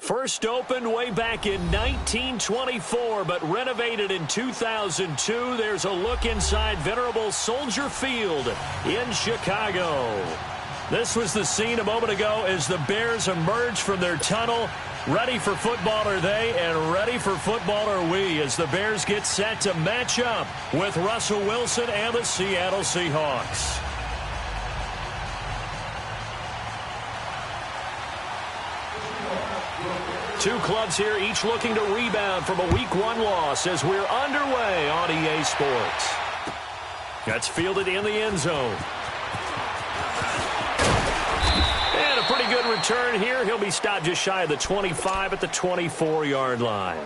First opened way back in 1924, but renovated in 2002. There's a look inside venerable Soldier Field in Chicago. This was the scene a moment ago as the Bears emerged from their tunnel. Ready for football are they, and ready for football are we, as the Bears get set to match up with Russell Wilson and the Seattle Seahawks. Two clubs here, each looking to rebound from a Week 1 loss as we're underway on EA Sports. That's fielded in the end zone. And a pretty good return here. He'll be stopped just shy of the 25 at the 24-yard line.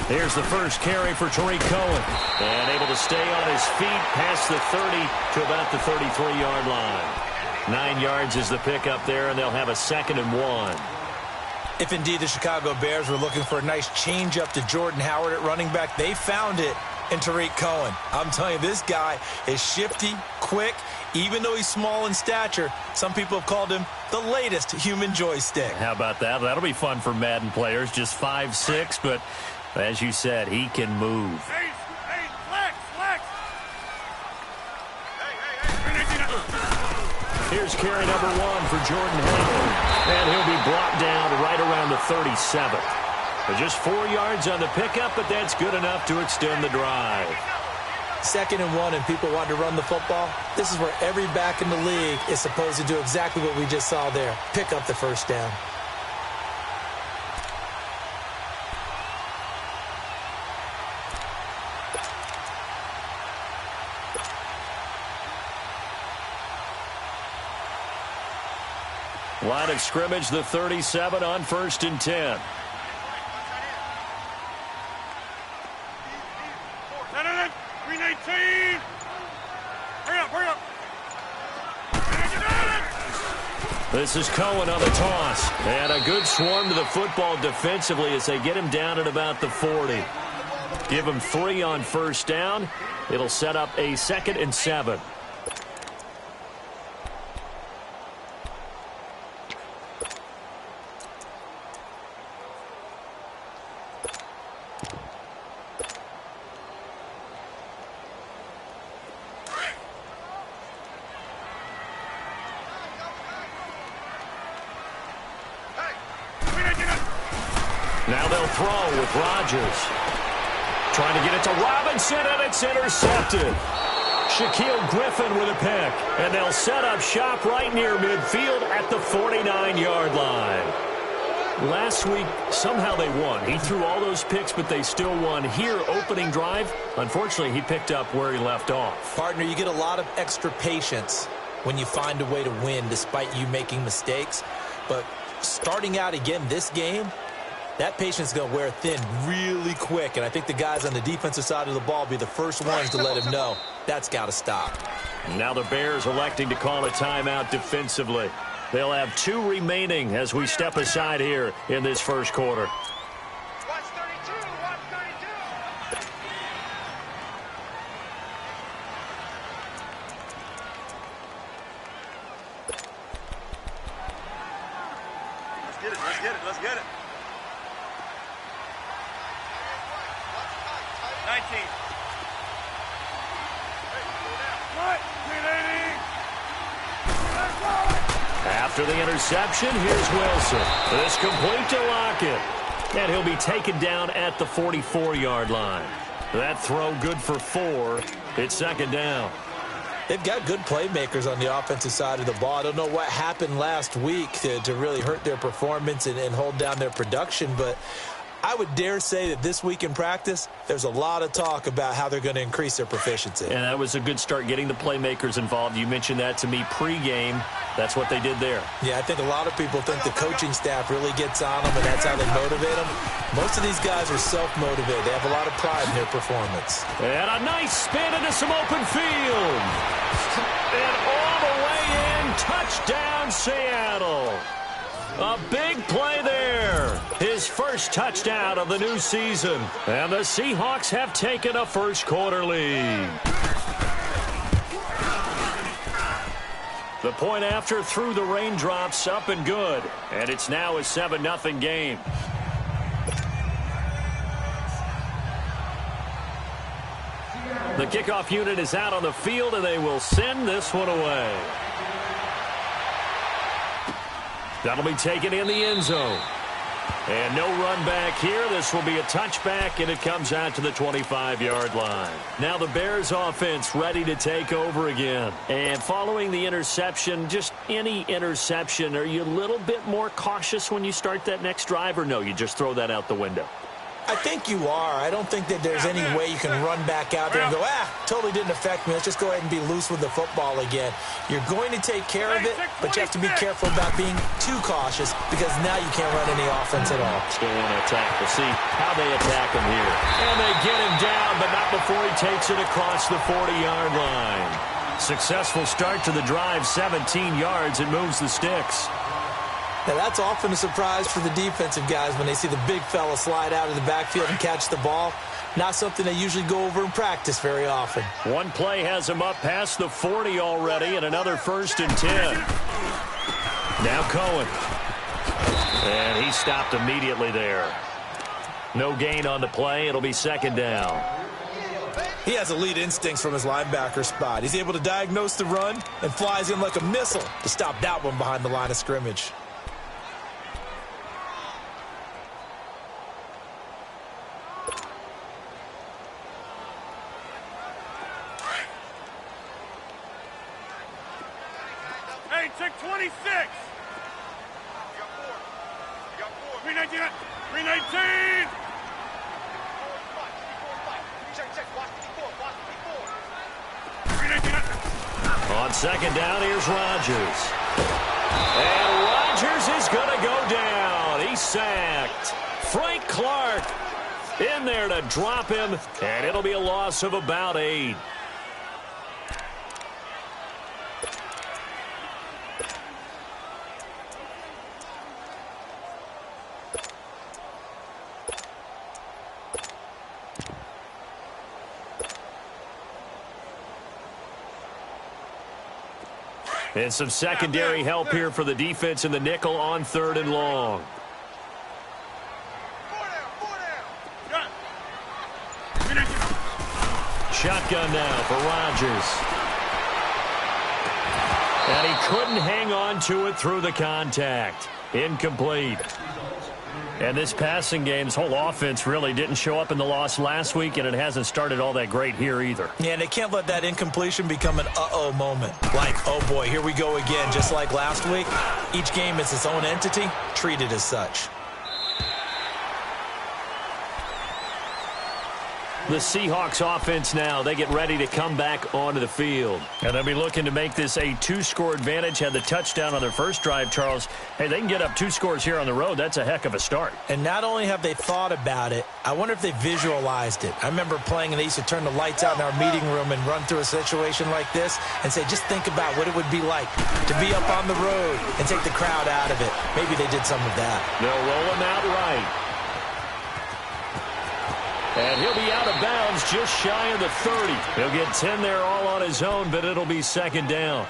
Here's the first carry for Tariq Cohen. And able to stay on his feet past the 30 to about the 33-yard line. 9 yards is the pickup there, and they'll have a 2nd and 1. If indeed the Chicago Bears were looking for a nice change-up to Jordan Howard at running back, they found it in Tariq Cohen. I'm telling you, this guy is shifty, quick. Even though he's small in stature, some people have called him the latest human joystick. How about that? That'll be fun for Madden players. Just 5'6", but as you said, he can move. Hey, flex. Here's carry number 1 for Jordan Howard. And he'll be brought down right around the 37. But just 4 yards on the pickup, but that's good enough to extend the drive. 2nd and 1 and people want to run the football. This is where every back in the league is supposed to do exactly what we just saw there. Pick up the first down. Line of scrimmage, the 37 on 1st and 10. Green 18. Hurry up. This is Cohen on the toss. And a good swarm to the football defensively as they get him down at about the 40. Give him 3 on 1st down. It'll set up a 2nd and 7. Now they'll throw with Rodgers. Trying to get it to Robinson, and it's intercepted. Shaquille Griffin with a pick. And they'll set up shop right near midfield at the 49-yard line. Last week, somehow they won. He threw all those picks, but they still won. Here, opening drive, unfortunately, he picked up where he left off. Partner, you get a lot of extra patience when you find a way to win despite you making mistakes. But starting out again this game, that patience is going to wear thin really quick, and I think the guys on the defensive side of the ball will be the first ones to let him know that's got to stop. Now the Bears electing to call a timeout defensively. They'll have 2 remaining as we step aside here in this first quarter. Let's get it. 19. After the interception, here's Wilson. This complete to Lockett. And he'll be taken down at the 44-yard line. That throw good for 4. It's 2nd down. They've got good playmakers on the offensive side of the ball. I don't know what happened last week to really hurt their performance and hold down their production, but I would dare say that this week in practice, there's a lot of talk about how they're going to increase their proficiency. And that was a good start getting the playmakers involved. You mentioned that to me pregame. That's what they did there. Yeah, I think a lot of people think the coaching staff really gets on them, and that's how they motivate them. Most of these guys are self-motivated. They have a lot of pride in their performance. And a nice spin into some open field. And all the way in, touchdown Seattle. A big play there. His first touchdown of the new season. And the Seahawks have taken a first quarter lead. The point after through the raindrops, up and good. And it's now a 7-0 game. The kickoff unit is out on the field, and they will send this one away. That'll be taken in the end zone. And no run back here. This will be a touchback, and it comes out to the 25-yard line. Now the Bears offense ready to take over again. And following the interception, just any interception, are you a little bit more cautious when you start that next drive, or no, you just throw that out the window? I think you are. I don't think that there's any way you can run back out there and go, totally didn't affect me. Let's just go ahead and be loose with the football again. You're going to take care of it, but you have to be careful about being too cautious because now you can't run any offense at all. Still want to attack. We'll see how they attack him here. And they get him down, but not before he takes it across the 40-yard line. Successful start to the drive, 17 yards, and moves the sticks. Now, that's often a surprise for the defensive guys when they see the big fella slide out of the backfield and catch the ball. Not something they usually go over in practice very often. One play has him up past the 40 already, and another 1st and 10. Now Cohen. And he stopped immediately there. No gain on the play. It'll be 2nd down. He has elite instincts from his linebacker spot. He's able to diagnose the run and flies in like a missile to stop that one behind the line of scrimmage. Hey, check 26. You got 4. 319. 319. On 2nd down, here's Rodgers. And Rodgers is going to go down. He's sacked. Frank Clark in there to drop him, and it'll be a loss of about 8. And some secondary help here for the defense in the nickel on 3rd and long. Shotgun now for Rodgers. And he couldn't hang on to it through the contact. Incomplete. And this passing game's whole offense really didn't show up in the loss last week, and it hasn't started all that great here either. Yeah, and they can't let that incompletion become an uh-oh moment. Like, oh boy, here we go again, just like last week. Each game is its own entity, treated as such. The Seahawks offense now, they get ready to come back onto the field. And they'll be looking to make this a 2-score advantage. Had the touchdown on their first drive, Charles. Hey, they can get up 2 scores here on the road. That's a heck of a start. And not only have they thought about it, I wonder if they visualized it. I remember playing and they used to turn the lights out in our meeting room and run through a situation like this and say, just think about what it would be like to be up on the road and take the crowd out of it. Maybe they did some of that. They'll roll him out right. And he'll be out of bounds just shy of the 30. He'll get 10 there all on his own, but it'll be 2nd down.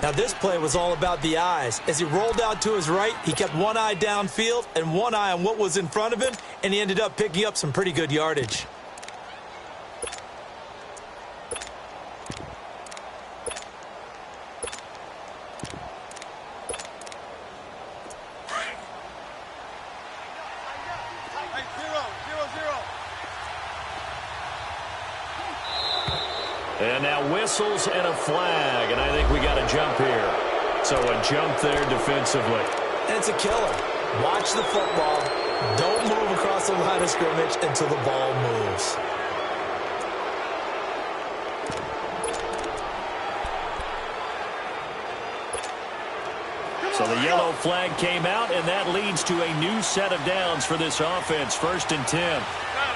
Now, this play was all about the eyes. As he rolled out to his right, he kept one eye downfield and one eye on what was in front of him, and he ended up picking up some pretty good yardage. And now whistles and a flag, and I think we got a jump here. So a jump there defensively. And it's a killer. Watch the football, Don't move across the line of scrimmage until the ball moves. So the yellow flag came out, and that leads to a new set of downs for this offense. 1st and 10. Got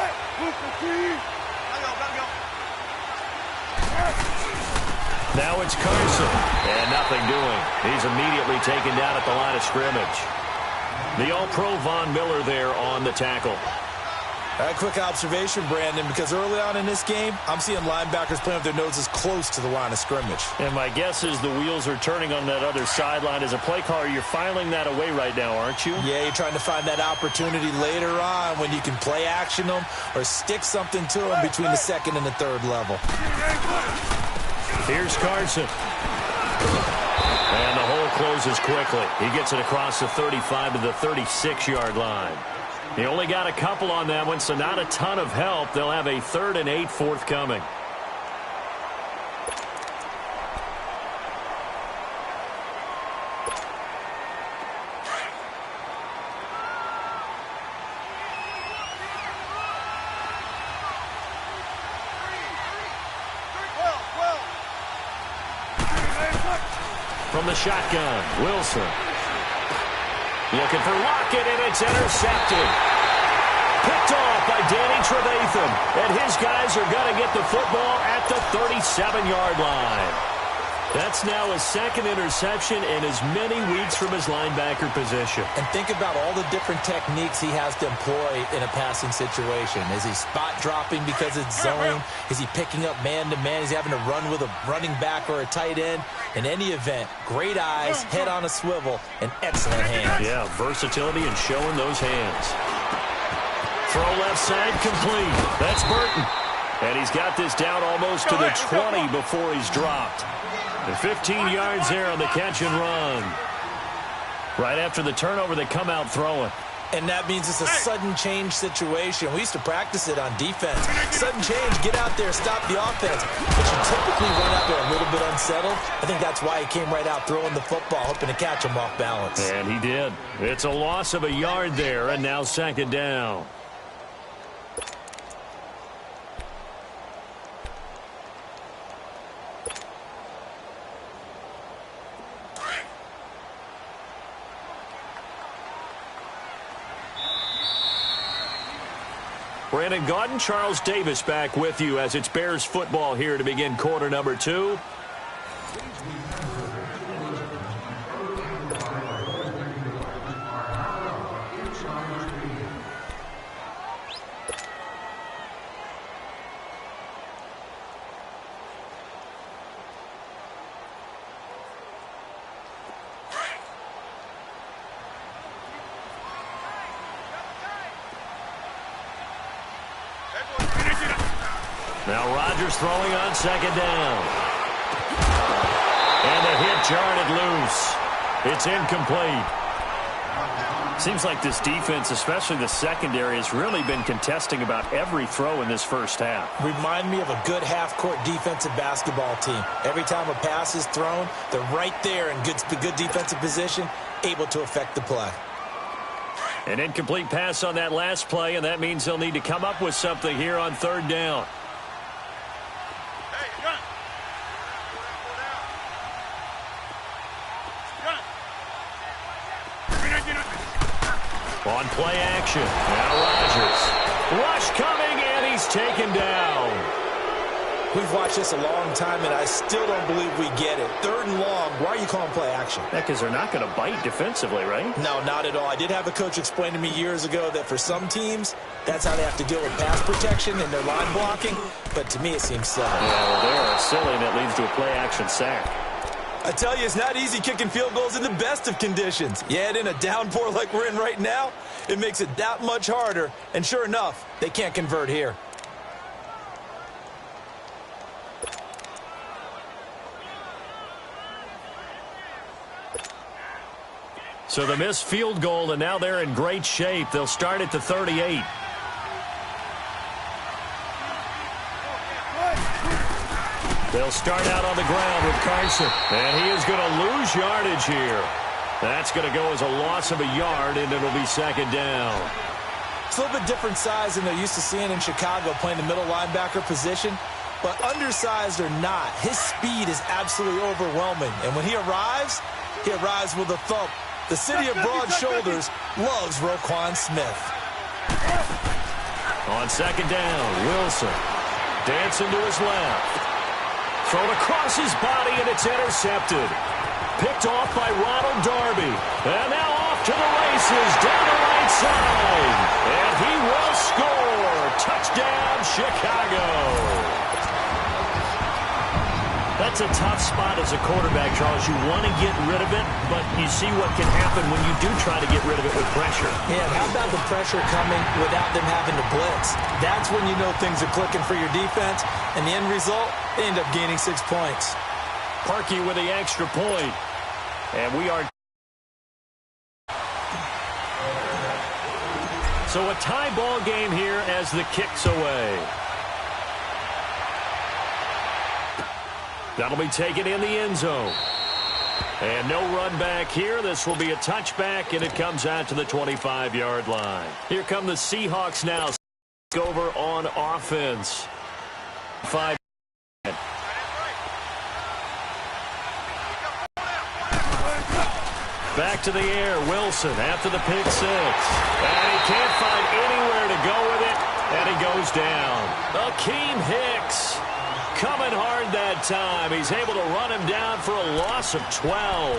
it. Move the three. Now it's Carson, and nothing doing. He's immediately taken down at the line of scrimmage. The All-Pro Von Miller there on the tackle. A quick observation, Brandon, because early on in this game, I'm seeing linebackers playing with their noses close to the line of scrimmage. And my guess is the wheels are turning on that other sideline. As a play caller, you're filing that away right now, aren't you? Yeah, you're trying to find that opportunity later on when you can play action them or stick something to them between the 2nd and the 3rd level. Here's Carson. And the hole closes quickly. He gets it across the 35 to the 36-yard line. He only got a couple on that one, so not a ton of help. They'll have a 3rd and 8 forthcoming. From the shotgun, Wilson. Looking for Lockett, and it's intercepted. Picked off by Danny Trevathan. And his guys are going to get the football at the 37-yard line. That's now his 2nd interception in as many weeks from his linebacker position. And think about all the different techniques he has to employ in a passing situation. Is he spot dropping because it's zone? Is he picking up man-to-man? Is he having to run with a running back or a tight end? In any event, great eyes, head on a swivel, and excellent hands. Yeah, versatility and showing those hands. Throw left side complete. That's Burton. And he's got this down almost to the 20 before he's dropped. And 15 yards there on the catch and run. Right after the turnover, they come out throwing. And that means it's a sudden change situation. We used to practice it on defense. Sudden change, get out there, stop the offense. But you typically run out there a little bit unsettled. I think that's why he came right out throwing the football, hoping to catch him off balance. And he did. It's a loss of a yard there, and now 2nd down. Brandon Gaudin, Charles Davis back with you as it's Bears football here to begin quarter number 2. Now Rodgers throwing on 2nd down. And the hit jarred it loose. It's incomplete. Seems like this defense, especially the secondary, has really been contesting about every throw in this first half. Remind me of a good half-court defensive basketball team. Every time a pass is thrown, they're right there in good defensive position, able to affect the play. An incomplete pass on that last play, and that means they'll need to come up with something here on 3rd down. On play action, now Rodgers. Rush coming, and he's taken down. We've watched this a long time, and I still don't believe we get it. 3rd and long, why are you calling play action? Yeah, because they're not going to bite defensively, right? No, not at all. I did have a coach explain to me years ago that for some teams, that's how they have to deal with pass protection and their line blocking. But to me, it seems silly. Yeah, well, they are silly, and it leads to a play action sack. I tell you, it's not easy kicking field goals in the best of conditions. Yet in a downpour like we're in right now, it makes it that much harder. And sure enough, they can't convert here. So the missed field goal, and now they're in great shape. They'll start at the 38. They'll start out on the ground with Carson. And he is going to lose yardage here. That's going to go as a loss of a yard, and it'll be second down. It's a little bit different size than they're used to seeing in Chicago, playing the middle linebacker position. But undersized or not, his speed is absolutely overwhelming. And when he arrives with a thump. The city of broad shoulders loves Roquan Smith. On second down, Wilson dancing to his left. Thrown across his body, and it's intercepted. Picked off by Ronald Darby. And now off to the races down the right side. And he will score. Touchdown, Chicago. That's a tough spot as a quarterback, Charles. You want to get rid of it, but you see what can happen when you do try to get rid of it with pressure. Yeah, how about the pressure coming without them having to blitz? That's when you know things are clicking for your defense, and the end result, they end up gaining 6 points. Parkey with the extra point, and we are... So a tie ball game here as the kick's away. That'll be taken in the end zone. And no run back here. This will be a touchback, and it comes out to the 25-yard line. Here come the Seahawks now. Over on offense. 5. Back to the air. Wilson after the pick 6. And he can't find anywhere to go with it. And he goes down. Akeem Hicks coming hard that time. He's able to run him down for a loss of 12.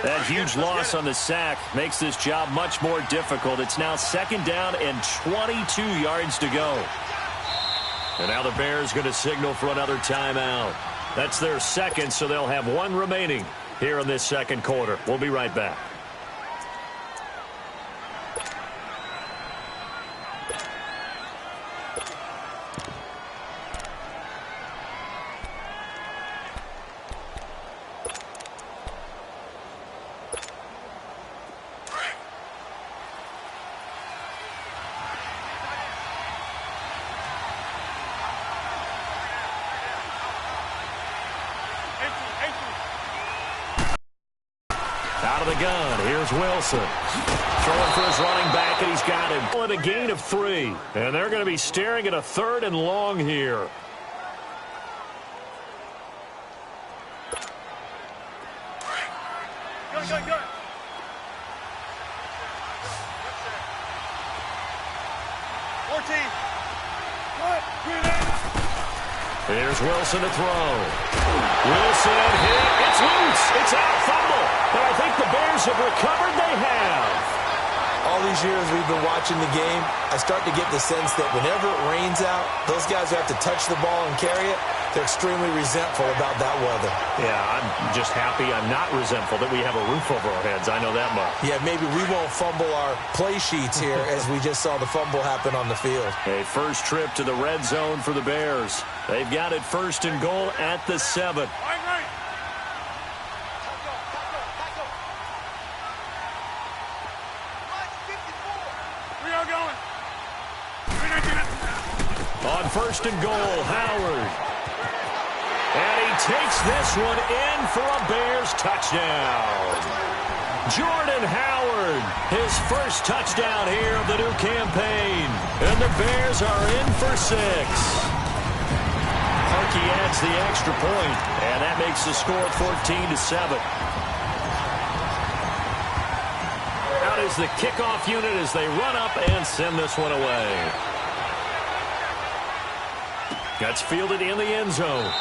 That huge loss on the sack makes this job much more difficult. It's now second down and 22 yards to go. And now the Bears going to signal for another timeout. That's their second, so they'll have one remaining here in this second quarter. We'll be right back. Out of the gun, here's Wilson. Throwing for his running back, and he's got him. With a gain of 3. And they're going to be staring at a 3rd and long here. Go. Here's Wilson to throw. Wilson hit. It's loose. It's out. Fumble. But I think the Bears have recovered. They have. All these years we've been watching the game, I start to get the sense that whenever it rains out, those guys who have to touch the ball and carry it, they're extremely resentful about that weather. Yeah, I'm just happy I'm not resentful that we have a roof over our heads. I know that much. Yeah, maybe we won't fumble our play sheets here as we just saw the fumble happen on the field. A first trip to the red zone for the Bears. They've got it 1st and goal at the 7. On 1st and goal, Howard. And he takes this one in for a Bears touchdown. Jordan Howard, his first touchdown here of the new campaign. And the Bears are in for 6. Parkey adds the extra point, and that makes the score 14-7. Out is the kickoff unit as they run up and send this one away. That's fielded in the end zone.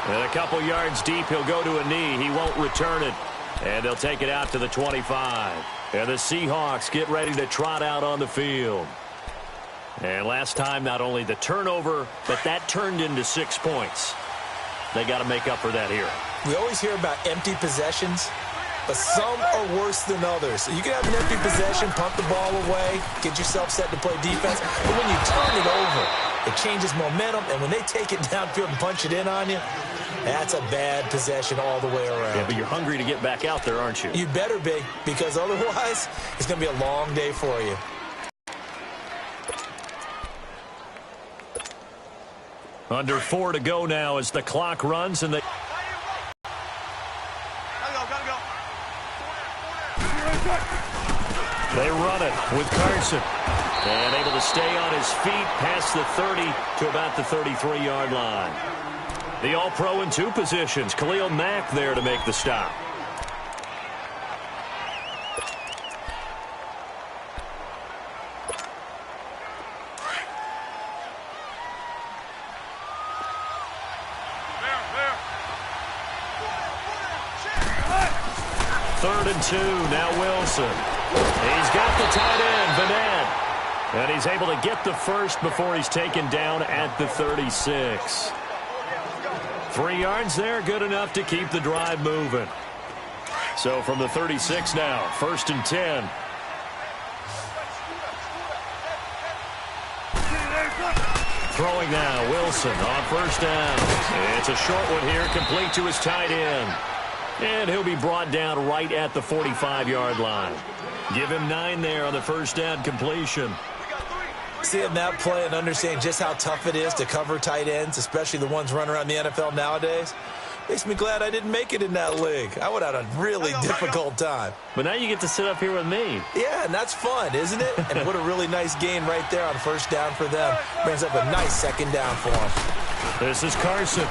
And a couple yards deep, he'll go to a knee. He won't return it. And they'll take it out to the 25. And the Seahawks get ready to trot out on the field. And last time, not only the turnover, but that turned into 6 points. They got to make up for that here. We always hear about empty possessions, but some are worse than others. You can have an empty possession, punt the ball away, get yourself set to play defense. But when you turn it over, it changes momentum, and when they take it downfield and punch it in on you, That's a bad possession all the way around. Yeah, but you're hungry to get back out there, aren't you? You better be, because otherwise it's going to be a long day for you. Under 4 to go now as the clock runs, and they... They run it with Carson. And able to stay on his feet past the 30 to about the 33-yard line. The All-Pro in 2 positions. Khalil Mack there to make the stop. Third and 2, now Wilson. He's got the tight end, Vanette. And he's able to get the first before he's taken down at the 36. 3 yards there, good enough to keep the drive moving. So from the 36 now, 1st and 10. Throwing now, Wilson on 1st down. It's a short one here, complete to his tight end. And he'll be brought down right at the 45-yard line. Give him 9 there on the 1st down completion. Seeing that play and understanding just how tough it is to cover tight ends, especially the ones running around the NFL nowadays, makes me glad I didn't make it in that league. I would have had a really difficult time. But now you get to sit up here with me. Yeah, and that's fun, isn't it? And what a really nice gain right there on 1st down for them. Brings up a nice 2nd down for them. This is Carson.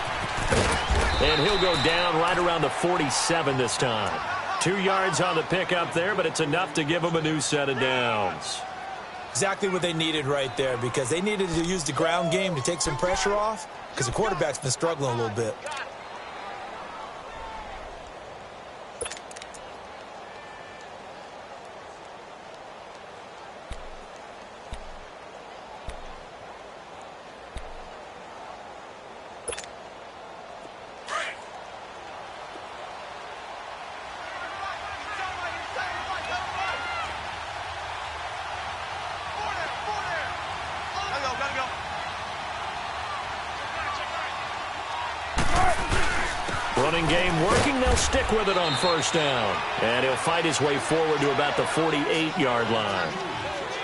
And he'll go down right around the 47 this time. 2 yards on the pickup there, but it's enough to give him a new set of downs. Exactly what they needed right there, because they needed to use the ground game to take some pressure off, because the quarterback's been struggling a little bit. Running game working. They'll stick with it on 1st down. And he'll fight his way forward to about the 48-yard line.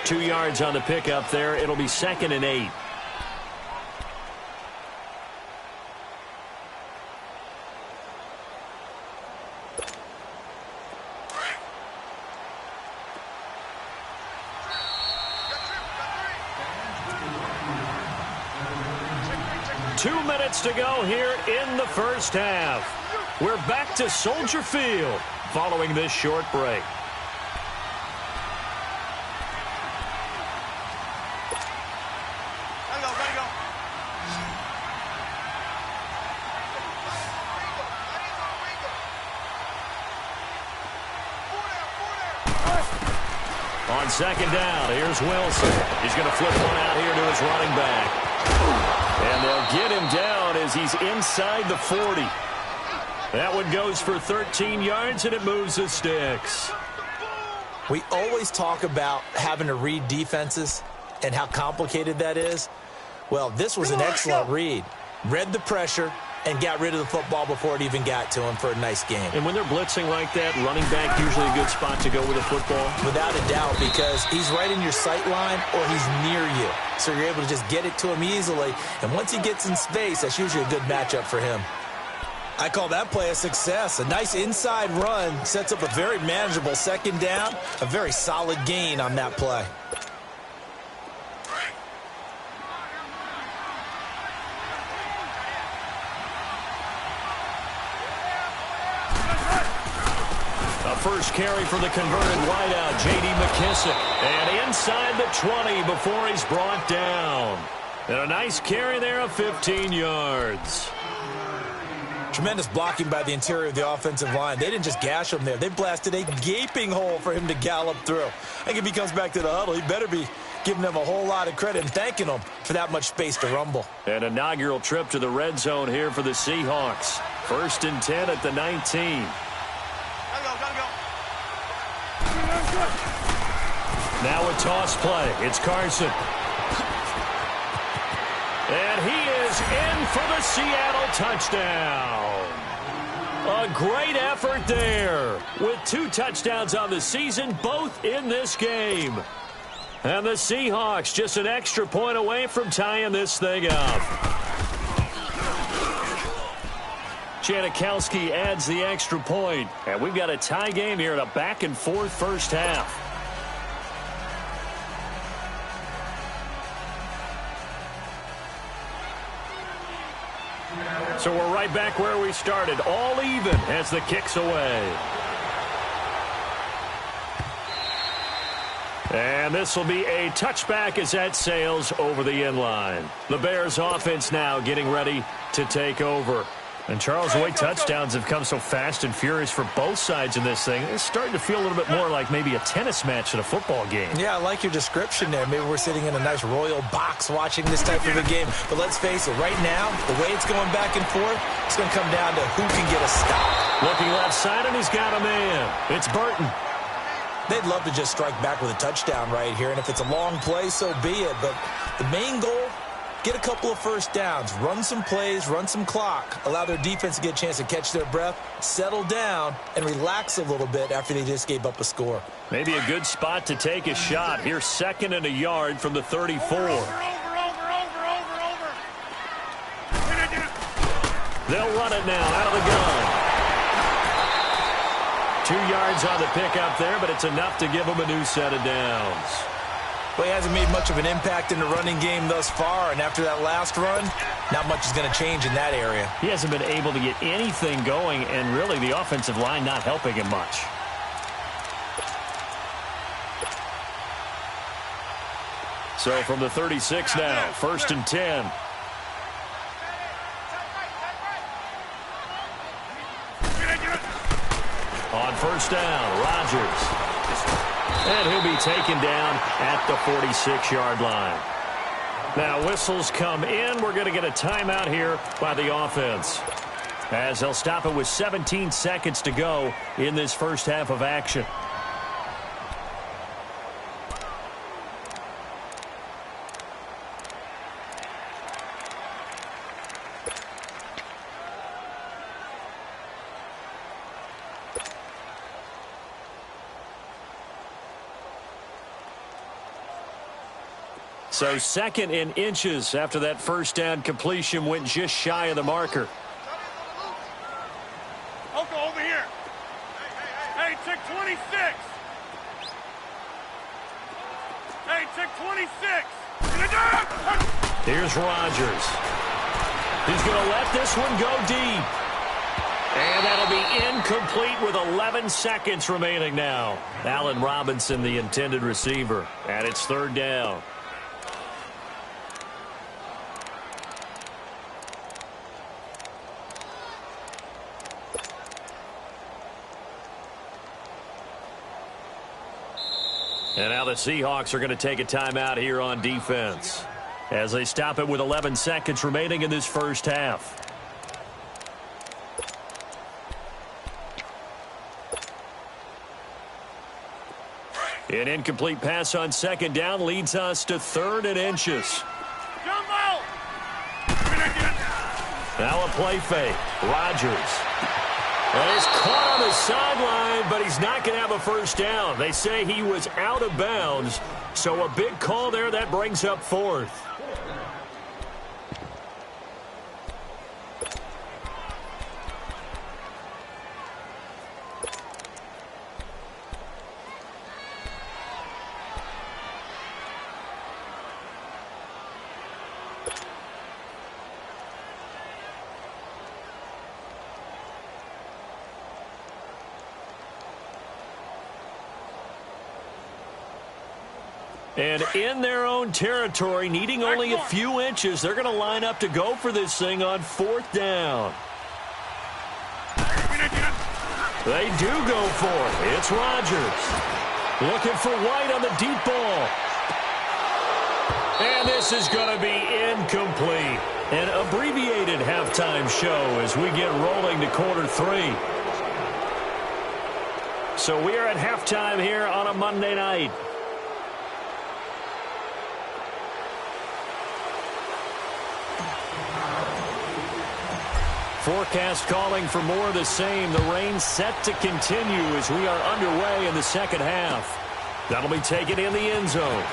2 yards on the pickup there. It'll be 2nd and 8. Two minutes to go here in the 1st half. We're back to Soldier Field following this short break. On 2nd down, here's Wilson. He's going to flip one out here to his running back. And they'll get him down as he's inside the 40. That one goes for 13 yards, and it moves the sticks. We always talk about having to read defenses and how complicated that is. Well, this was an excellent read. Read the pressure and got rid of the football before it even got to him for a nice game. And when they're blitzing like that, running back usually a good spot to go with the football? Without a doubt, because he's right in your sight line or he's near you. So you're able to just get it to him easily. And once he gets in space, that's usually a good matchup for him. I call that play a success. A nice inside run sets up a very manageable 2nd down. A very solid gain on that play. First carry for the converted wideout, J.D. McKissick. And inside the 20 before he's brought down. And a nice carry there of 15 yards. Tremendous blocking by the interior of the offensive line. They didn't just gash him there. They blasted a gaping hole for him to gallop through. I think if he comes back to the huddle, he better be giving them a whole lot of credit and thanking them for that much space to rumble. An inaugural trip to the red zone here for the Seahawks. 1st and 10 at the 19. Now a toss play. It's Carson. And he is is in for the Seattle touchdown. A great effort there with 2 touchdowns on the season, both in this game. And the Seahawks just an extra point away from tying this thing up. Janikowski adds the extra point. And we've got a tie game here in a back-and-forth first half. So we're right back where we started, all even as the kick's away. And this will be a touchback as that sails over the end line. The Bears offense now getting ready to take over. And Charles, the way touchdowns have come so fast and furious for both sides in this thing, it's starting to feel a little bit more like maybe a tennis match in a football game. Yeah, I like your description there. Maybe we're sitting in a nice royal box watching this type of a game. But let's face it, right now, the way it's going back and forth, it's going to come down to who can get a stop. Looking left side, and he's got a man. It's Burton. They'd love to just strike back with a touchdown right here, and if it's a long play, so be it. But the main goal, get a couple of first downs, run some plays, run some clock, allow their defense to get a chance to catch their breath, settle down, and relax a little bit after they just gave up a score. Maybe a good spot to take a shot. Here's 2nd and a yard from the 34. They'll run it now out of the gun. 2 yards on the pickup there, but it's enough to give them a new set of downs. Well, he hasn't made much of an impact in the running game thus far, and after that last run, not much is going to change in that area. He hasn't been able to get anything going, and really the offensive line not helping him much. So from the 36 now, 1st and 10. On 1st down, Rodgers. And he'll be taken down at the 46-yard line. Now whistles come in. We're going to get a timeout here by the offense, as they'll stop it with 17 seconds to go in this first half of action. So 2nd and inches after that first down completion went just shy of the marker. Oko, over here. Hey, check 26. Hey, check 26. Here's Rodgers. He's going to let this one go deep. And that'll be incomplete with 11 seconds remaining now. Allen Robinson, the intended receiver, and it's 3rd down. And now the Seahawks are going to take a timeout here on defense, as they stop it with 11 seconds remaining in this first half. An incomplete pass on 2nd down leads us to 3rd and inches. Now a play fake. Rodgers. And he's caught on the sideline, but he's not going to have a first down. They say he was out of bounds, so a big call there that brings up 4th. And in their own territory, needing only a few inches, they're going to line up to go for this thing on 4th down. They do go for it. It's Rodgers. Looking for White on the deep ball. And this is going to be incomplete. An abbreviated halftime show as we get rolling to quarter 3. So we are at halftime here on a Monday night. forecast calling for more of the same. The rain set to continue as we are underway in the second half. That'll be taken in the end zone.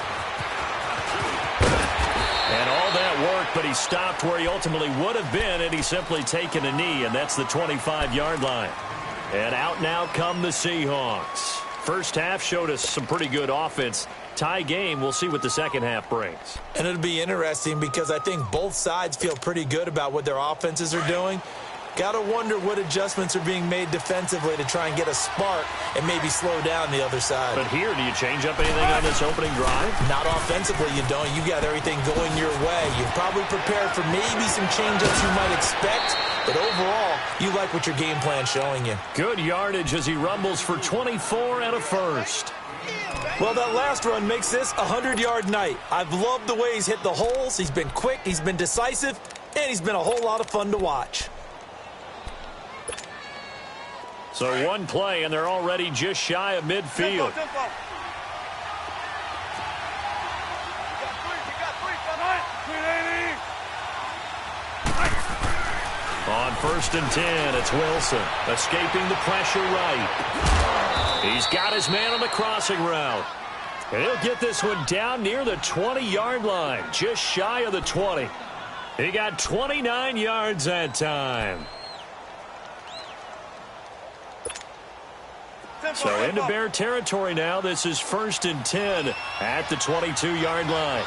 And all that work, but he stopped where he ultimately would have been, and he's simply taken a knee, and that's the 25-yard line. And out now come the Seahawks. First half showed us some pretty good offense. Tie game, we'll see what the second half brings. And it'll be interesting because I think both sides feel pretty good about what their offenses are doing. Got to wonder what adjustments are being made defensively to try and get a spark and maybe slow down the other side. But here, do you change up anything on this opening drive? Not offensively, you don't. You got everything going your way. You're probably prepared for maybe some change-ups you might expect, but overall, you like what your game plan's showing you. Good yardage as he rumbles for 24 and a first. Well, that last run makes this a 100-yard night. I've loved the way he's hit the holes. He's been quick, he's been decisive, and he's been a whole lot of fun to watch. So one play, and they're already just shy of midfield. On 1st and 10, it's Wilson, escaping the pressure right. He's got his man on the crossing route. And he'll get this one down near the 20-yard line, just shy of the 20. He got 29 yards that time. So into Bear territory now. This is 1st and 10 at the 22-yard line.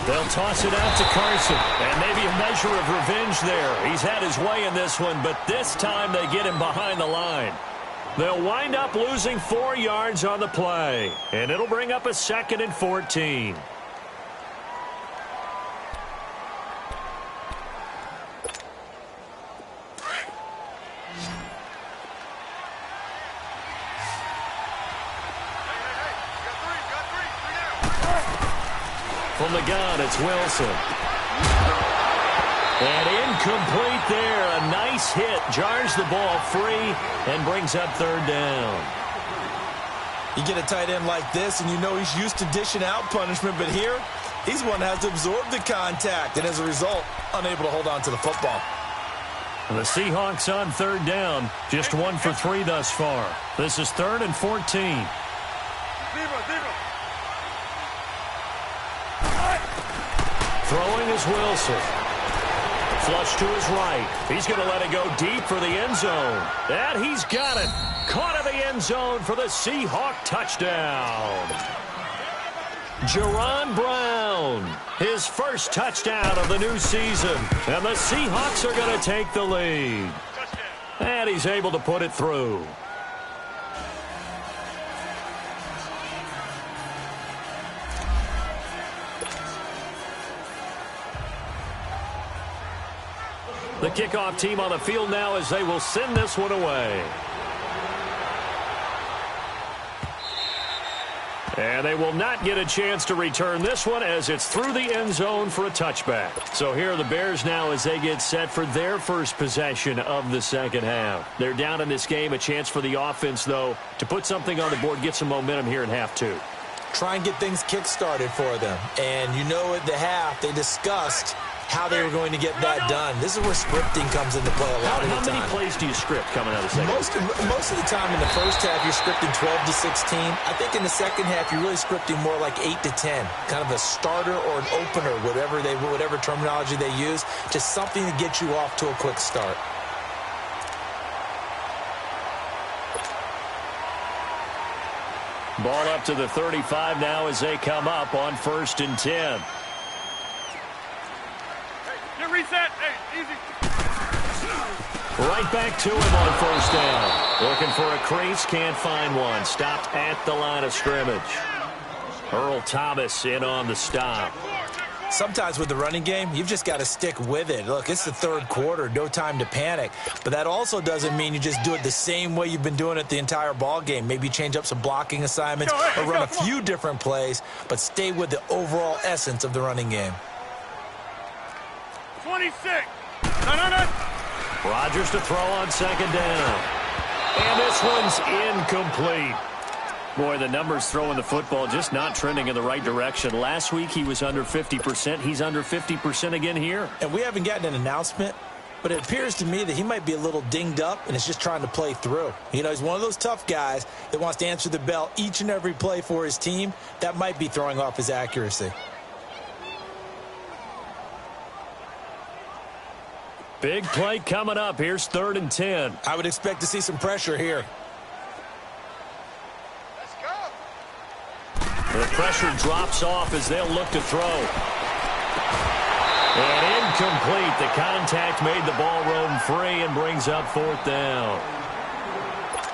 They'll toss it out to Carson, and maybe a measure of revenge there. He's had his way in this one, but this time they get him behind the line. They'll wind up losing 4 yards on the play, and it'll bring up a 2nd and 14. From the gun, it's Wilson. And incomplete there. A nice hit. Jars the ball free and brings up 3rd down. You get a tight end like this, and you know he's used to dishing out punishment, but here, he's one that has to absorb the contact, and as a result, unable to hold on to the football. The Seahawks on 3rd down. Just 1 for 3 thus far. This is 3rd and 14. Throwing is Wilson. Flush to his right. He's going to let it go deep for the end zone. And he's got it. Caught in the end zone for the Seahawk touchdown. Jaron Brown, his first touchdown of the new season. And the Seahawks are going to take the lead. And he's able to put it through. The kickoff team on the field now as they will send this one away. And they will not get a chance to return this one as it's through the end zone for a touchback. So here are the Bears now as they get set for their first possession of the second half. They're down in this game. A chance for the offense, though, to put something on the board, get some momentum here in half 2. Try and get things kick-started for them. And you know at the half, they discussed how they were going to get that done. This is where scripting comes into play a lot of the time. How many plays do you script coming out of the second? Most of the time in the first half, you're scripting 12 to 16. I think in the second half, you're really scripting more like 8 to 10. Kind of a starter or an opener, whatever terminology they use. Just something to get you off to a quick start. Ball up to the 35 now as they come up on 1st and 10. Reset. Hey, easy. Right back to him on 1st down. Looking for a crease, can't find one. Stopped at the line of scrimmage. Earl Thomas in on the stop. Sometimes with the running game, you've just got to stick with it. Look, it's the 3rd quarter, no time to panic. But that also doesn't mean you just do it the same way you've been doing it the entire ball game. Maybe change up some blocking assignments or run a few different plays, but stay with the overall essence of the running game. 26. No. Rodgers to throw on 2nd down. And this one's incomplete. Boy, the numbers throwing the football just not trending in the right direction. Last week he was under 50%. He's under 50% again here. And we haven't gotten an announcement, but it appears to me that he might be a little dinged up and is just trying to play through. You know, he's one of those tough guys that wants to answer the bell each and every play for his team. That might be throwing off his accuracy. Big play coming up. Here's 3rd and 10. I would expect to see some pressure here. Let's go. The pressure drops off as they'll look to throw. And incomplete. The contact made the ball roam free and brings up 4th down.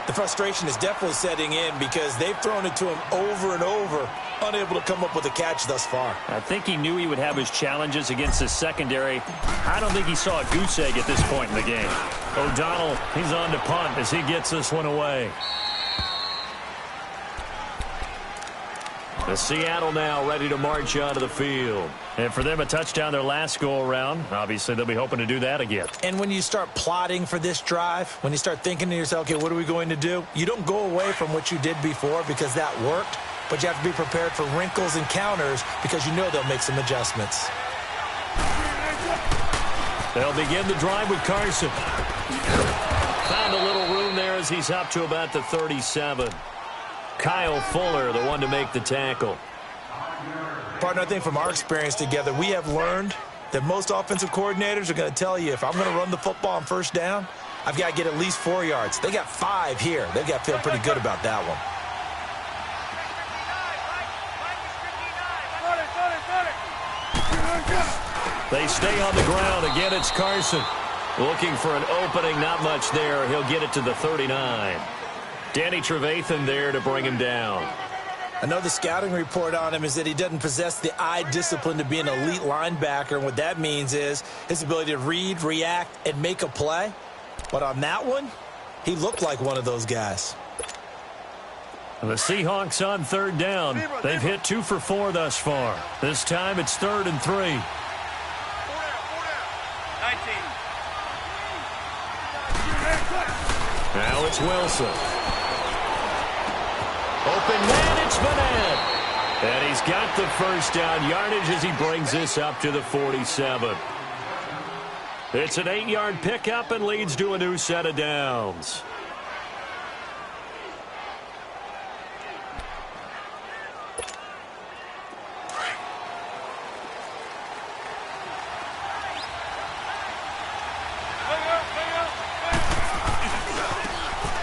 The frustration is definitely setting in because they've thrown it to him over and over, unable to come up with a catch thus far. I think he knew he would have his challenges against the secondary. I don't think he saw a goose egg at this point in the game. O'Donnell, he's on to punt as he gets this one away. The Seattle now ready to march onto the field. And for them, a touchdown their last go-around. Obviously, they'll be hoping to do that again. And when you start plotting for this drive, when you start thinking to yourself, okay, what are we going to do? You don't go away from what you did before because that worked, but you have to be prepared for wrinkles and counters because you know they'll make some adjustments. They'll begin the drive with Carson. Found a little room there as he's up to about the 37. Kyle Fuller, the one to make the tackle. Partner, I think from our experience together, we have learned that most offensive coordinators are going to tell you, if I'm going to run the football on 1st down, I've got to get at least 4 yards. They got 5 here. They've got to feel pretty good about that one. They stay on the ground. Again, it's Carson. Looking for an opening, not much there. He'll get it to the 39. Danny Trevathan there to bring him down. I know the scouting report on him is that he doesn't possess the eye discipline to be an elite linebacker. And what that means is his ability to read, react, and make a play. But on that one, he looked like one of those guys. The Seahawks on 3rd down. They've hit 2 for 4 thus far. This time it's 3rd and 3. 4 down. 19. Now it's Wilson. Open man, it's Vanette. And he's got the 1st down yardage as he brings this up to the 47. It's an 8-yard pickup and leads to a new set of downs.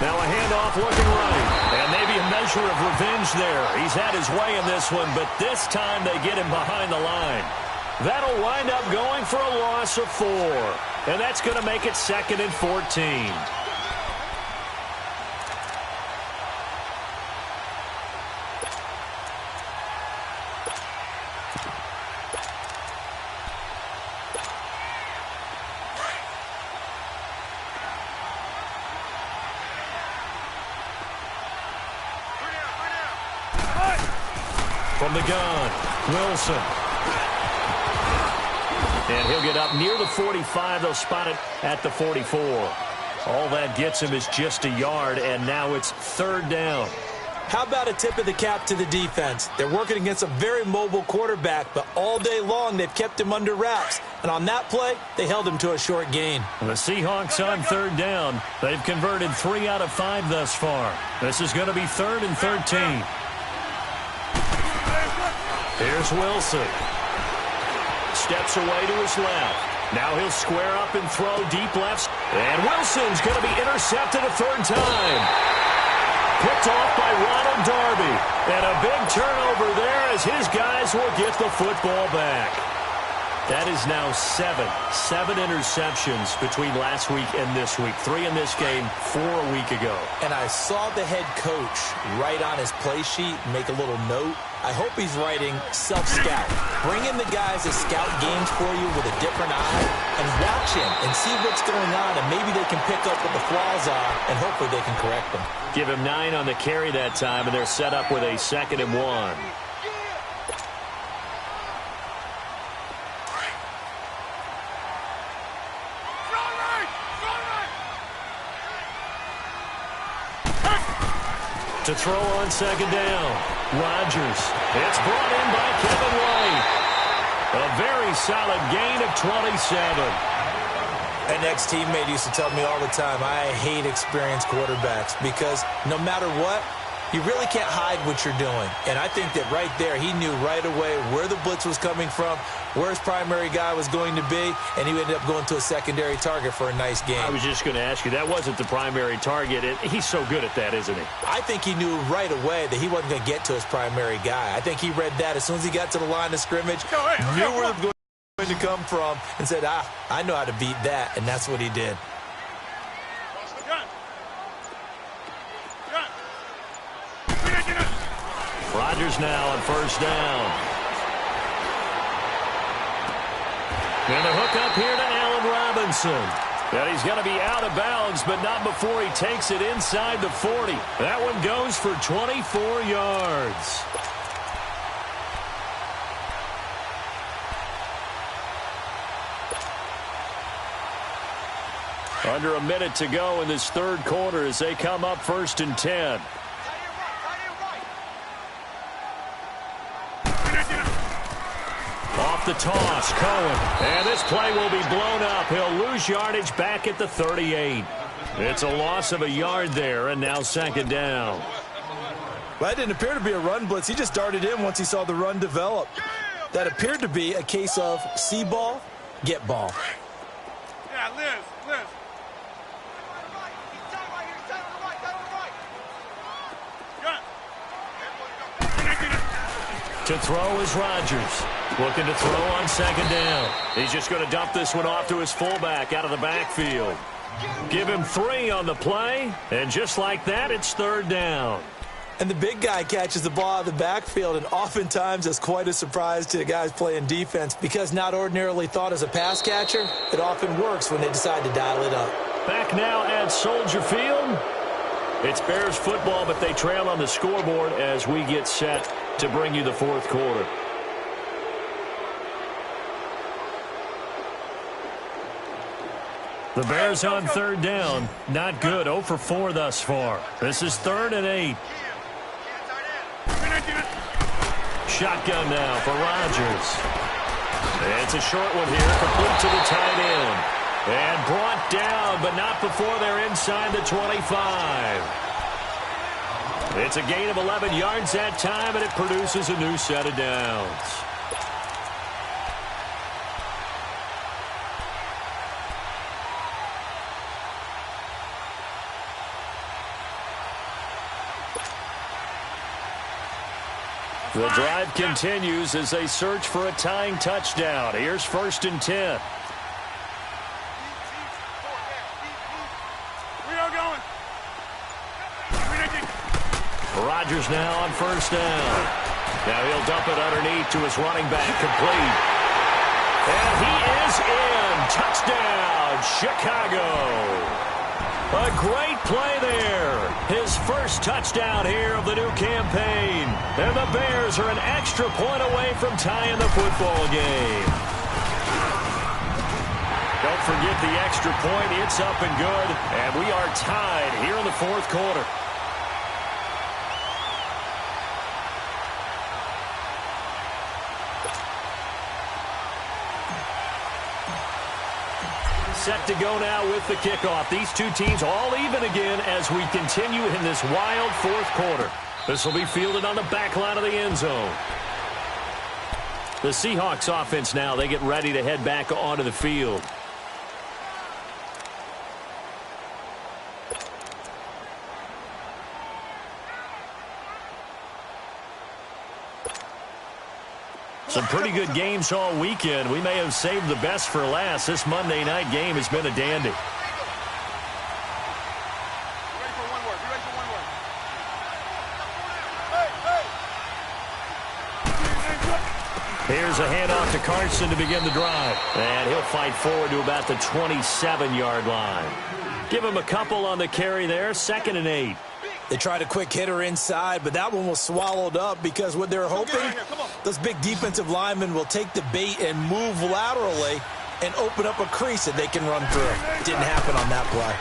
Now a handoff looking right. And maybe a measure of revenge there. He's had his way in this one, but this time they get him behind the line. That'll wind up going for a loss of 4. And that's going to make it 2nd and 14. From the gun, Wilson. And he'll get up near the 45. They'll spot it at the 44. All that gets him is just a yard, and now it's 3rd down. How about a tip of the cap to the defense? They're working against a very mobile quarterback, but all day long they've kept him under wraps. And on that play, they held him to a short gain. And the Seahawks on 3rd down. They've converted 3 out of 5 thus far. This is going to be 3rd and 13. Here's Wilson. Steps away to his left. Now he'll square up and throw deep left. And Wilson's going to be intercepted a 3rd time. Picked off by Ronald Darby. And a big turnover there as his guys will get the football back. That is now 7 interceptions between last week and this week. 3 in this game, 4 a week ago. And I saw the head coach write on his play sheet, make a little note. I hope he's writing self-scout. Bring in the guys that scout games for you with a different eye and watch him and see what's going on, and maybe they can pick up what the flaws are, and hopefully they can correct them. Give him 9 on the carry that time, and they're set up with a 2nd and 1. To throw on second down. Rodgers. It's brought in by Kevin White. A very solid gain of 27. An ex-teammate used to tell me all the time, I hate experienced quarterbacks because no matter what, you really can't hide what you're doing. And I think that right there, he knew right away where the blitz was coming from, where his primary guy was going to be, and he ended up going to a secondary target for a nice game. I was just going to ask you, that wasn't the primary target. He's so good at that, isn't he? I think he knew right away that he wasn't going to get to his primary guy. I think he read that as soon as he got to the line of scrimmage, knew where it was going to come from, and said, I know how to beat that, and that's what he did. Rodgers now on first down. And a hook up here to Allen Robinson. And he's going to be out of bounds, but not before he takes it inside the 40. That one goes for 24 yards. Under a minute to go in this third quarter as they come up 1st and 10. Off the toss, Cohen. And this play will be blown up. He'll lose yardage back at the 38. It's a loss of a yard there, and now second down. Well, that didn't appear to be a run blitz. He just darted in once he saw the run develop. That appeared to be a case of see ball, get ball. Yeah, Liz. To throw is Rodgers. Looking to throw on second down. He's just going to dump this one off to his fullback out of the backfield. Give him 3 on the play, and just like that, it's third down. And the big guy catches the ball out of the backfield, and oftentimes it's quite a surprise to the guys playing defense because not ordinarily thought as a pass catcher, it often works when they decide to dial it up. Back now at Soldier Field. It's Bears football, but they trail on the scoreboard as we get set to bring you the fourth quarter. The Bears on third down. Not good. 0 for 4 thus far. This is 3rd and 8. Shotgun now for Rodgers. It's a short one here, complete to the tight end. And brought down, but not before they're inside the 25. It's a gain of 11 yards that time, and it produces a new set of downs. The drive continues as they search for a tying touchdown. Here's 1st and 10. Rodgers now on first down. Now he'll dump it underneath to his running back, complete. And he is in. Touchdown, Chicago. A great play there. His first touchdown here of the new campaign. And the Bears are an extra point away from tying the football game. Don't forget the extra point. It's up and good. And we are tied here in the fourth quarter. Set to go now with the kickoff. These two teams all even again as we continue in this wild fourth quarter. This will be fielded on the back line of the end zone. The Seahawks offense now, they get ready to head back onto the field. Some pretty good games all weekend. We may have saved the best for last. This Monday night game has been a dandy. Here's a handoff to Carson to begin the drive. And he'll fight forward to about the 27-yard line. Give him a couple on the carry there. 2nd and 8. They tried a quick hitter inside, but that one was swallowed up because what they're hoping, those big defensive linemen will take the bait and move laterally and open up a crease that they can run through. Didn't happen on that play.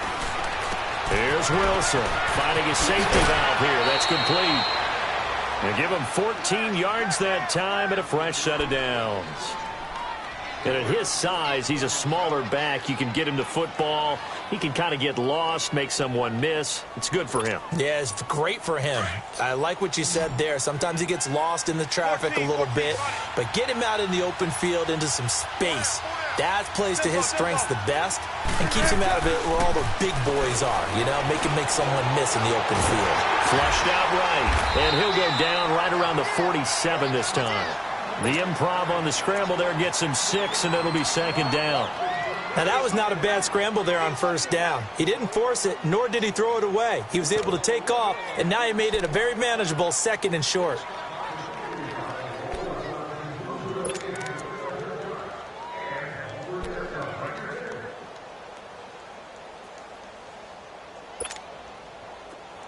Here's Wilson finding his safety valve here. That's complete. And give him 14 yards that time and a fresh set of downs. And at his size, he's a smaller back. You can get him to football. He can kind of get lost, make someone miss. It's good for him. Yeah, it's great for him. I like what you said there. Sometimes he gets lost in the traffic a little bit, but get him out in the open field into some space. That plays to his strengths the best and keeps him out of it where all the big boys are, you know, make him make someone miss in the open field. Flushed out right, and he'll go down right around the 47 this time. The improv on the scramble there gets him 6, and it'll be second down. Now, that was not a bad scramble there on first down. He didn't force it, nor did he throw it away. He was able to take off, and now he made it a very manageable second and short.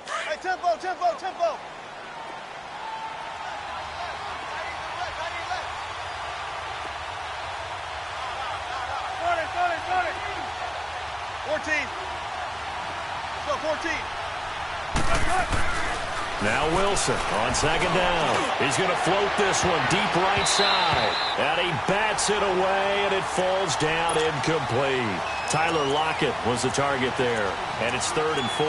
Hey, tempo, tempo, tempo. 14. Let's go, 14. Now Wilson on second down. He's going to float this one deep right side. And he bats it away, and it falls down incomplete. Tyler Lockett was the target there. And it's 3rd and 4.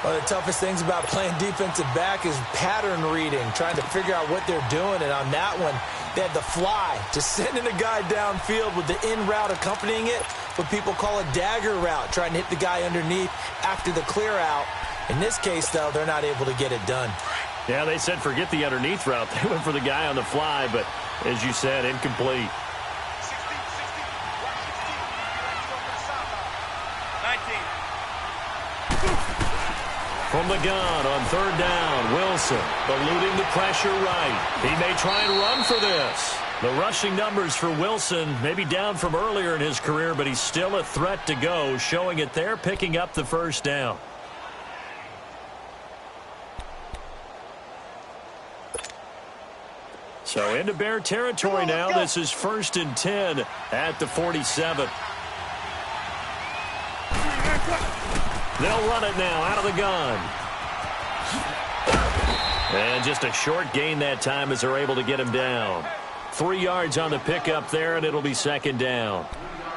One of the toughest things about playing defensive back is pattern reading, trying to figure out what they're doing. And on that one, they had the fly, just sending a guy downfield with the in route accompanying it, what people call a dagger route, trying to hit the guy underneath after the clear out. In this case, though, they're not able to get it done. Yeah, they said forget the underneath route. They went for the guy on the fly, but as you said, incomplete. 19. From the gun on 3rd down, Wilson eluding the pressure right. He may try and run for this. The rushing numbers for Wilson may be down from earlier in his career, but he's still a threat to go, showing it there, picking up the first down. So into Bear territory now. This is 1st and 10 at the 47. They'll run it now out of the gun. And just a short gain that time as they're able to get him down. 3 yards on the pickup there, and it'll be second down.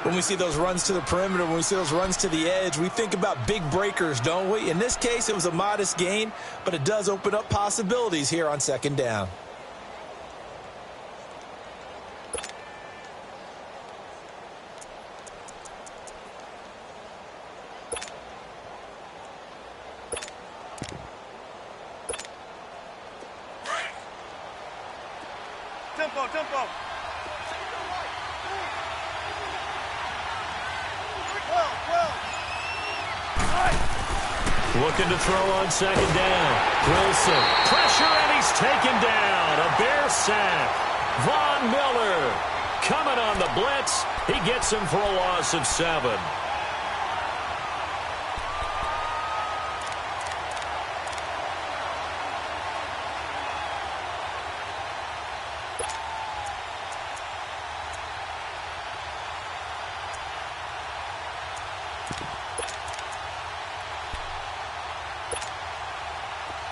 When we see those runs to the perimeter, when we see those runs to the edge, we think about big breakers, don't we? In this case, it was a modest gain, but it does open up possibilities here on second down. Tempo, tempo. Looking to throw on second down. Wilson. Pressure, and he's taken down. A Bear sack. Von Miller coming on the blitz. He gets him for a loss of 7.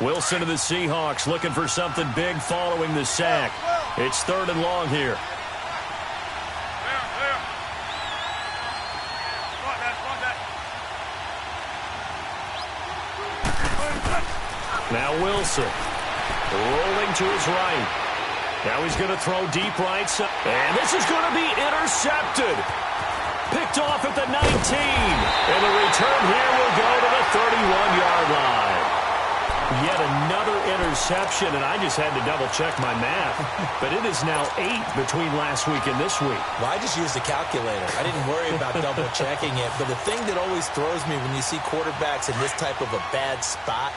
Wilson of the Seahawks looking for something big following the sack. It's 3rd and long here. Now Wilson rolling to his right. Now he's going to throw deep right side. And this is going to be intercepted. Picked off at the 19. And the return here will go to the 31-yard line. Yet another interception, and I just had to double-check my math. But it is now 8 between last week and this week. Well, I just used a calculator. I didn't worry about double-checking it. But the thing that always throws me when you see quarterbacks in this type of a bad spot,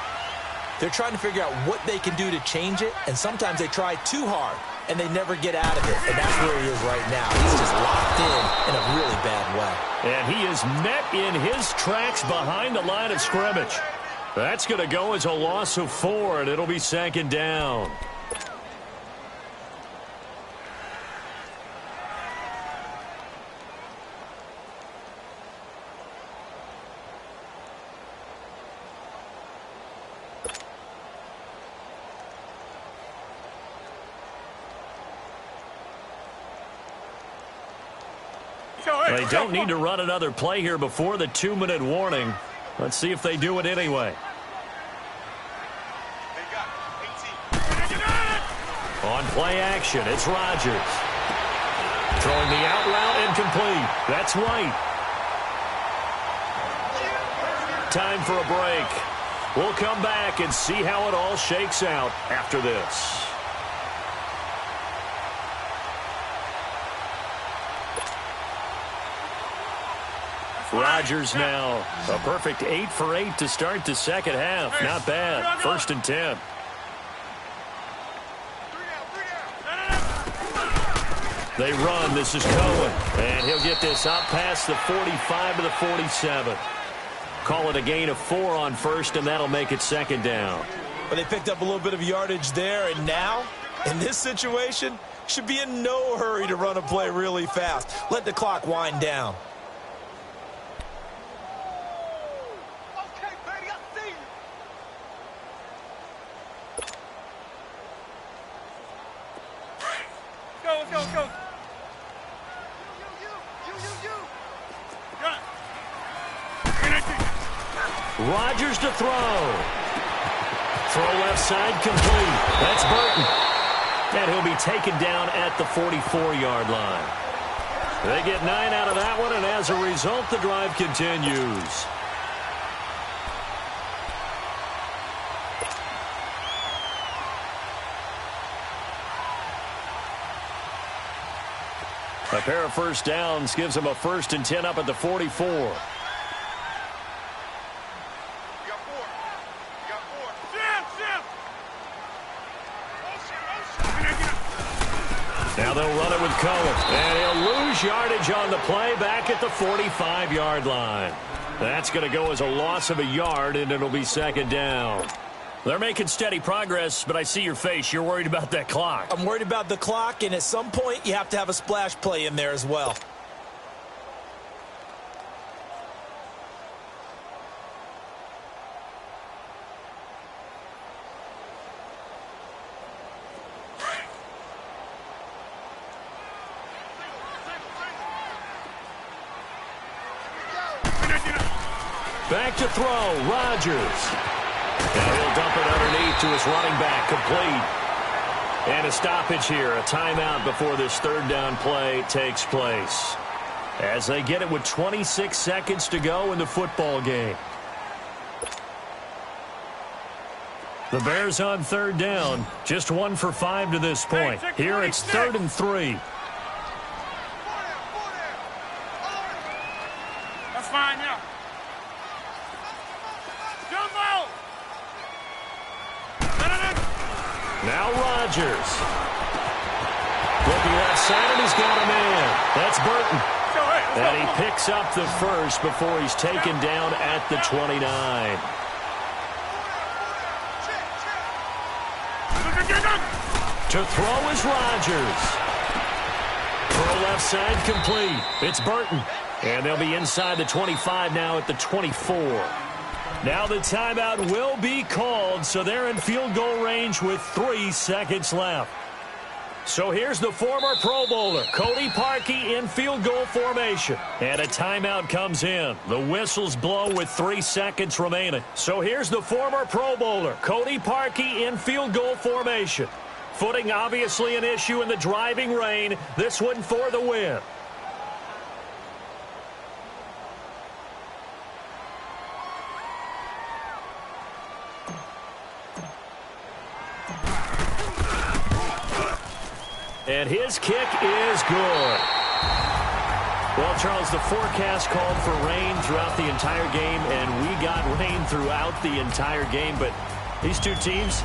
they're trying to figure out what they can do to change it, and sometimes they try too hard, and they never get out of it. And that's where he is right now. He's just locked in a really bad way. And he is met in his tracks behind the line of scrimmage. That's going to go as a loss of 4, and it'll be second down. They don't need to run another play here before the 2-minute warning. Let's see if they do it anyway. On play action, it's Rodgers. Throwing the out route incomplete. That's White. Time for a break. We'll come back and see how it all shakes out after this. Rodgers now. A perfect 8 for 8 to start the second half. Not bad. 1st and 10. They run. This is Cohen. And he'll get this out past the 45 to the 47. Call it a gain of 4 on 1st, and that'll make it 2nd down. But they picked up a little bit of yardage there, and now, in this situation, should be in no hurry to run a play really fast. Let the clock wind down. Let's go. Rodgers to throw. Throw left side complete. That's Burton. And he'll be taken down at the 44-yard line. They get 9 out of that one, and as a result, the drive continues. A pair of first downs gives them a 1st and 10 up at the 44. Now they'll run it with Cohen. And he'll lose yardage on the play back at the 45-yard line. That's going to go as a loss of a yard, and it'll be 2nd down. They're making steady progress, but I see your face. You're worried about that clock. I'm worried about the clock, and at some point, you have to have a splash play in there as well. Back to throw, Rodgers. And he'll dump it underneath to his running back, complete. And a stoppage here, a timeout before this 3rd down play takes place. As they get it with 26 seconds to go in the football game. The Bears on 3rd down, just 1 for 5 to this point. Here it's 3rd and 3. That's fine, yeah. Now Rodgers. Looking left side, and he's got a man. That's Burton. And he picks up the 1st before he's taken down at the 29. To throw is Rodgers. Throw left side complete. It's Burton. And they'll be inside the 25 now at the 24. Now the timeout will be called, so they're in field goal range with 3 seconds left. So here's the former Pro Bowler, Cody Parkey, in field goal formation. And a timeout comes in. The whistles blow with 3 seconds remaining. So here's the former Pro Bowler, Cody Parkey, in field goal formation. Footing obviously an issue in the driving rain. This one for the win. And his kick is good. Well, Charles, the forecast called for rain throughout the entire game, and we got rain throughout the entire game. But these two teams,